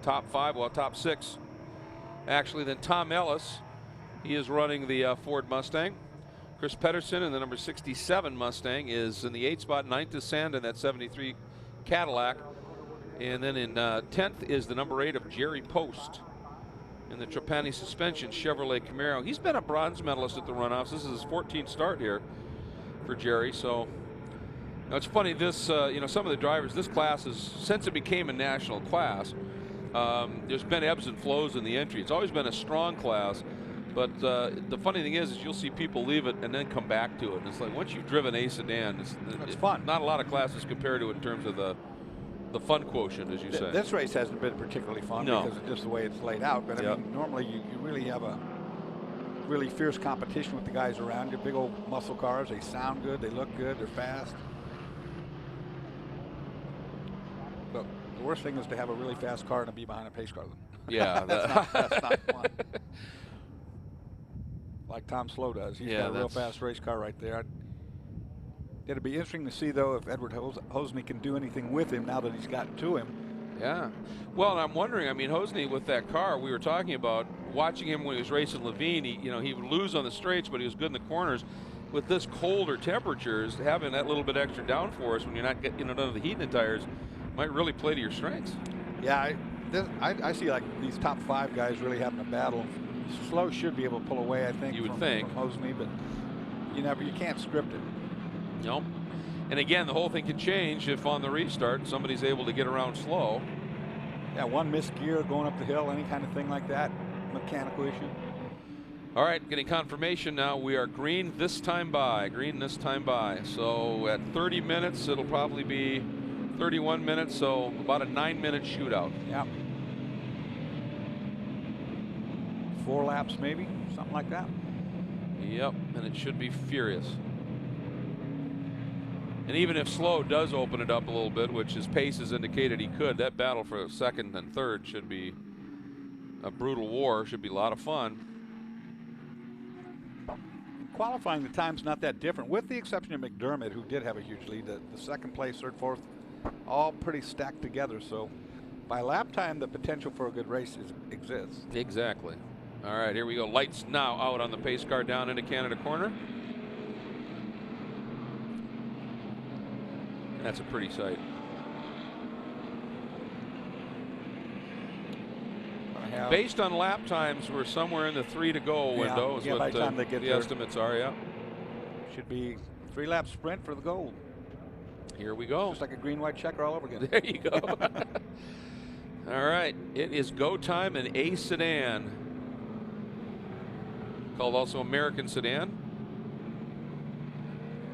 top 5, well, top 6. Actually, then Tom Ellis, he is running the Ford Mustang. Chris Pedersen in the number 67 Mustang is in the 8th spot. 9th is Sand in that 73 Cadillac. And then in 10th is the number 8 of Jerry Post in the Trapani Suspension Chevrolet Camaro. He's been a bronze medalist at the runoffs. This is his 14th start here for Jerry. So now it's funny, this you know, some of the drivers, this class is, since it became a national class, there's been ebbs and flows in the entry. It's always been a strong class, but the funny thing is you'll see people leave it and then come back to it. And it's like, once you've driven a sedan, it's fun. Not a lot of classes compare to it in terms of the fun quotient, as you say. This race hasn't been particularly fun because of just the way it's laid out. But I mean, normally you really have a really fierce competition with the guys around you. Big old muscle cars. They sound good. They look good. They're fast. But the worst thing is to have a really fast car and to be behind a pace car. Yeah, that's not fun. Like Tom Slow does. He's got a real fast race car right there. It'll be interesting to see, though, if Edward Hosney can do anything with him now that he's gotten to him. Yeah. Well, and I'm wondering, I mean, Hosney with that car, we were talking about watching him when he was racing Levine. He would lose on the straights, but he was good in the corners. With this colder temperatures, having that little bit extra downforce when you're not getting none of the heat in the tires might really play to your strengths. Yeah, I see like these top 5 guys really having a battle. Slow should be able to pull away, I think. You would think. From Hosney, but you can't script it. Nope. And again, the whole thing can change if on the restart somebody's able to get around slow. Yeah, one missed gear going up the hill, any kind of thing like that, mechanical issue. All right, getting confirmation now. We are green this time by. Green this time by. So at 30 minutes, it'll probably be 31 minutes, so about a 9-minute shootout. Yeah. 4 laps maybe, something like that. Yep, and it should be furious. And even if Slow does open it up a little bit, which his pace has indicated he could, that battle for 2nd and 3rd should be a brutal war. Should be a lot of fun. Qualifying, the time's not that different, with the exception of McDermott, who did have a huge lead. The 2nd place, 3rd, 4th, all pretty stacked together. So by lap time, the potential for a good race exists. Exactly. All right, here we go. Lights now out on the pace car down into Canada corner. That's a pretty sight. Based on lap times, we're somewhere in the 3 to go window. Yeah, by the time they get the there, estimates are. Yeah. Should be 3-lap sprint for the gold. Here we go. Just like a green-white checker all over again. There you go. All right, it is go time in a sedan, called also American Sedan.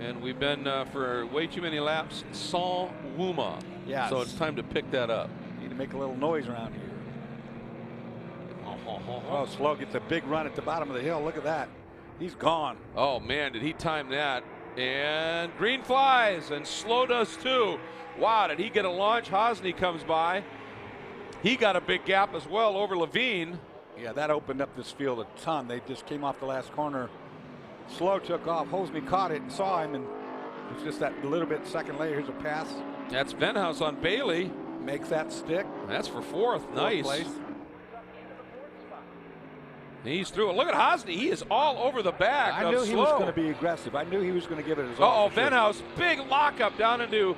And we've been for way too many laps sans Wuma. Yeah. So it's time to pick that up. Need to make a little noise around here. Oh, Slow gets a big run at the bottom of the hill. Look at that. He's gone. Oh, man, did he time that? And green flies, and Slow does too. Wow, did he get a launch? Hosney comes by. He got a big gap as well over Levine. Yeah, that opened up this field a ton. They just came off the last corner. Slow took off. Hosney caught it and saw him, and it's just that little bit second layer. Here's a pass. That's Venhouse on Bailey. Makes that stick. That's for 4th. Nice. Place. He's through it. Look at Hosney. He is all over the back. I knew he was going to be aggressive. I knew he was going to give it his Oh, all. Venhouse, big lockup down into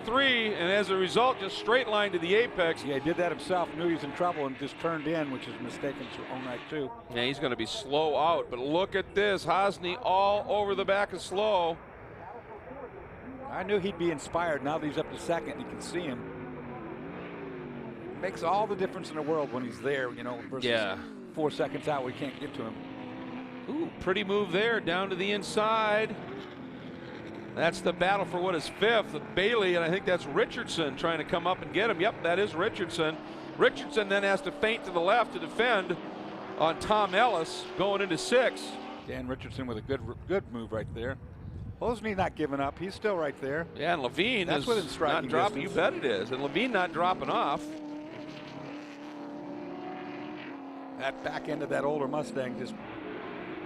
3, and as a result, just straight line to the apex. Yeah, he did that himself. Knew he was in trouble and just turned in, which is a mistake in his own right too. Yeah, he's going to be slow out. But look at this, Hosney all over the back of Slow. I knew he'd be inspired. Now that he's up to 2nd, you can see him. Makes all the difference in the world when he's there, versus 4 seconds out, we can't get to him. Ooh, pretty move there, down to the inside. That's the battle for what is 5th. Bailey, and I think that's Richardson trying to come up and get him. Yep, that is Richardson. Richardson then has to feint to the left to defend on Tom Ellis going into 6th. Dan Richardson with a good move right there. Hosney not giving up. He's still right there. Yeah, and Levine That's is within striking not dropping. distance. You bet it is. And Levine not dropping off. That back end of that older Mustang just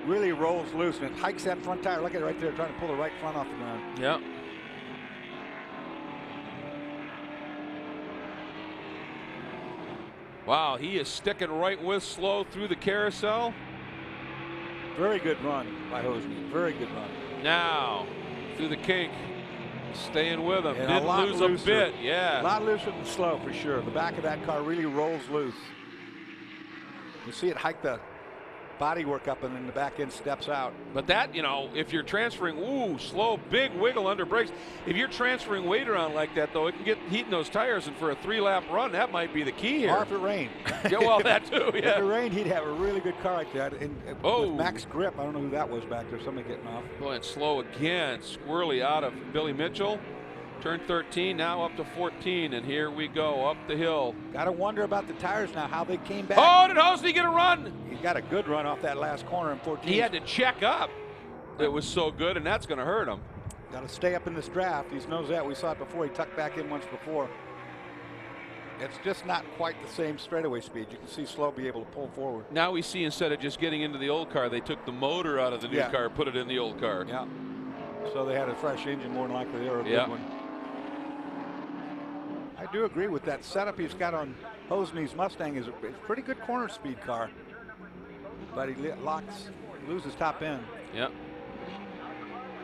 really rolls loose, and it hikes that front tire. Look at it right there, trying to pull the right front off the ground. Yep. Wow, he is sticking right with Slow through the carousel. Very good run by Hosny. Very good run. Now, through the kink, staying with him. And Didn't lose a bit, A yeah. lot looser than Slow for sure. The back of that car really rolls loose. You see it hike the body work up and then the back end steps out. But that, you know, if you're transferring, ooh, Slow, big wiggle under brakes. If you're transferring weight around like that, though, it can get heat in those tires, and for a 3-lap run, that might be the key here. Or if it rained. Yeah, well, that too, yeah. If it rained, he'd have a really good car like that. And Oh. with max grip, I don't know who that was back there, somebody getting off. Boy, and Slow again, squirrely out of Billy Mitchell. Turn 13, now up to 14, and here we go, up the hill. Got to wonder about the tires now, how they came back. Oh, did Hosny get a run? He got a good run off that last corner in 14. He had to check up. It was so good, and that's going to hurt him. Got to stay up in this draft. He knows that. We saw it before. He tucked back in once before. It's just not quite the same straightaway speed. You can see Slow be able to pull forward. Now we see instead of just getting into the old car, they took the motor out of the new car, put it in the old car. Yeah. So they had a fresh engine, more than likely, or a good one. I do agree with that setup he's got on Hosny's Mustang. Is a pretty good corner speed car, but he loses top end. Yep.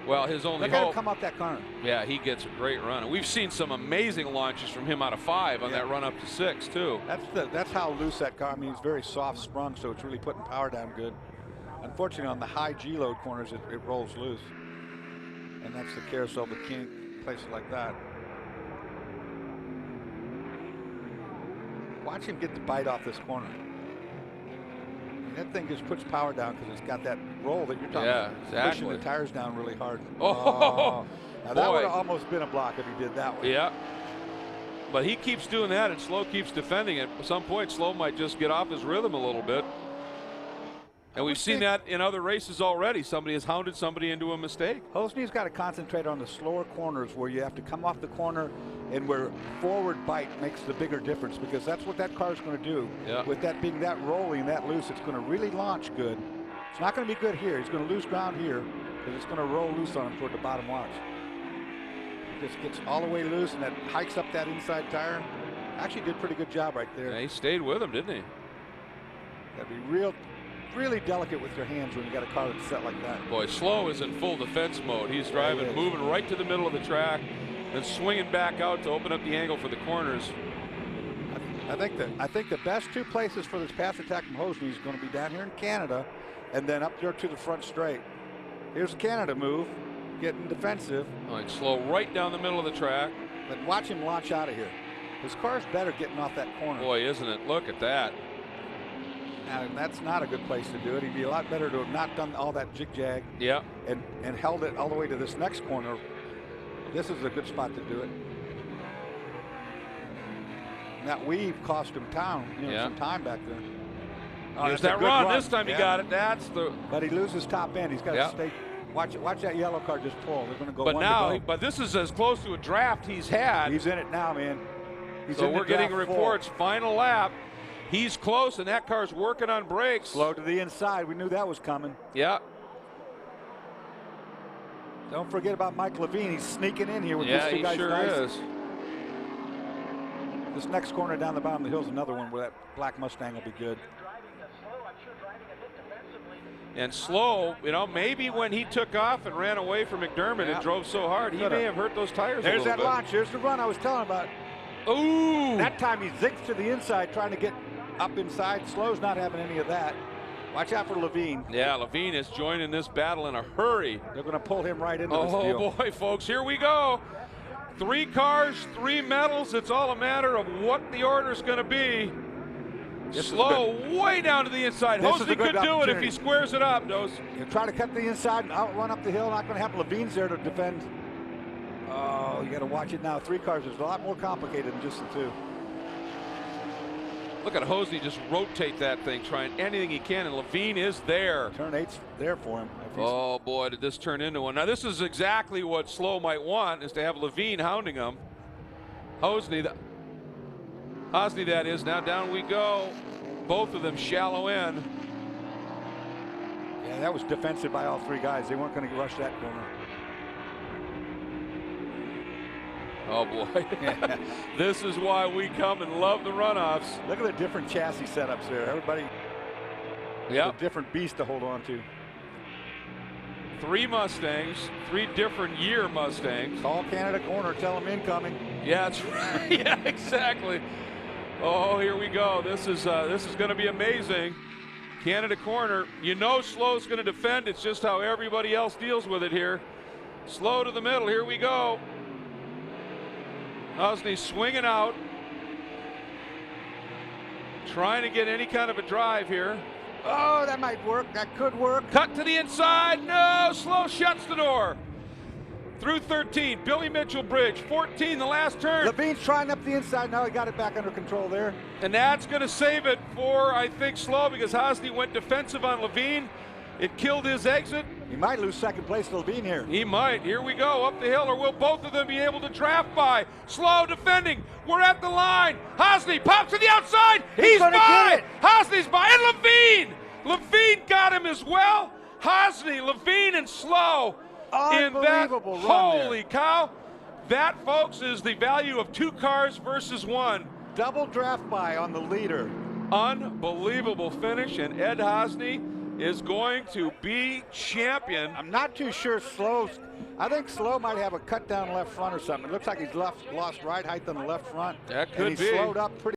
Well, his only Look at him hope. come up that corner. Yeah, he gets a great run. And we've seen some amazing launches from him out of 5 on that run up to 6 too. That's how loose that car. I mean, it's very soft sprung, so it's really putting power down good. Unfortunately, on the high G load corners, it rolls loose, and that's the carousel, the kink, places like that. Watch him get the bite off this corner. And that thing just puts power down because it's got that roll that you're talking about. Exactly. Pushing the tires down really hard. Oh, now that would have almost been a block if he did that way. Yeah. But he keeps doing that, and Slow keeps defending it. At some point, Slow might just get off his rhythm a little bit. And we've seen that in other races already. Somebody has hounded somebody into a mistake. Hosny's got to concentrate on the slower corners where you have to come off the corner and where forward bite makes the bigger difference, because that's what that car is going to do. Yeah. With that being that rolling, that loose, it's going to really launch good. It's not going to be good here. He's going to lose ground here because it's going to roll loose on him toward the bottom watch. He just gets all the way loose and that hikes up that inside tire. Actually did a pretty good job right there. Yeah, he stayed with him, didn't he? Got to be really delicate with your hands when you got a car that's set like that. Boy, Slow is in full defense mode. He's driving, moving right to the middle of the track, then swinging back out to open up the angle for the corners. I think the best two places for this pass attack from Hosny is going to be down here in Canada, and then up there to the front straight. Here's a Canada move, getting defensive. Like Slow right down the middle of the track. But watch him launch out of here. His car's better getting off that corner. Boy, isn't it? Look at that. And that's not a good place to do it. He'd be a lot better to have not done all that jig-jag. Yeah. And held it all the way to this next corner. This is a good spot to do it. And that weave cost him some time back there. Oh, there's that run. This time he got it. That's the. But he loses top end. He's got to stay. Watch that yellow car just pull. They're going to go. But one now, to go. but this is as close to a draft he's had. He's in it now, man. So we're getting reports. Final lap. He's close, and that car's working on brakes. Slow to the inside. We knew that was coming. Yeah. Don't forget about Mike Levine. He's sneaking in here with these two guys. Yeah, he sure is. This next corner down the bottom of the hill is another one where that black Mustang will be good. And Slow, you know, maybe when he took off and ran away from McDermott and drove so hard, he may have hurt those tires a little bit. There's that launch. Here's the run I was telling about. Ooh! That time he zigs to the inside trying to get up inside. Slow's not having any of that. Watch out for Levine. Yeah, Levine is joining this battle in a hurry. They're going to pull him right into this deal. Oh boy, folks, here we go. 3 cars, 3 medals. It's all a matter of what the order is going to be. Slow way down to the inside. Hosny could do it if he squares it up, Dose. He'll try to cut the inside and outrun up the hill. Not going to have Levine's there to defend. Oh, you got to watch it now. 3 cars is a lot more complicated than just the 2. Look at Hosny just rotate that thing, trying anything he can, and Levine is there. Turn 8's there for him. Oh boy, did this turn into one. Now this is exactly what Slow might want, is to have Levine hounding him. Hosny, that is. Now down we go. Both of them shallow in. Yeah, that was defensive by all 3 guys. They weren't going to rush that corner. Oh boy. This is why we come and love the runoffs. Look at the different chassis setups there. Everybody, yeah, a different beast to hold on to. 3 Mustangs, 3 different year Mustangs. Call Canada Corner, tell them incoming. Yeah, that's right. Yeah, exactly. Oh, here we go. This is going to be amazing. Canada Corner. You know Slow's going to defend. It's just how everybody else deals with it here. Slow to the middle. Here we go. Hosney swinging out. Trying to get any kind of a drive here. Oh, that might work. That could work. Cut to the inside. No, Slow shuts the door. Through 13, Billy Mitchell Bridge. 14, the last turn. Levine's trying up the inside. Now he got it back under control there. And that's going to save it for, I think, Slow, because Hosney went defensive on Levine. It killed his exit. He might lose second place to Levine here. He might. Here we go, up the hill, or will both of them be able to draft by? Slow defending. We're at the line. Hosney pops to the outside. He's by. Hosney's by. And Levine. Levine got him as well. Hosney, Levine, and Slow. Unbelievable in that, run holy cow. That, folks, is the value of 2 cars versus 1. Double draft by on the leader. Unbelievable finish, and Ed Hosney is going to be champion. I'm not too sure Slow's. I think Slow might have a cut down left front or something. It looks like he's lost ride height on the left front. That could and be. He's slowed up pretty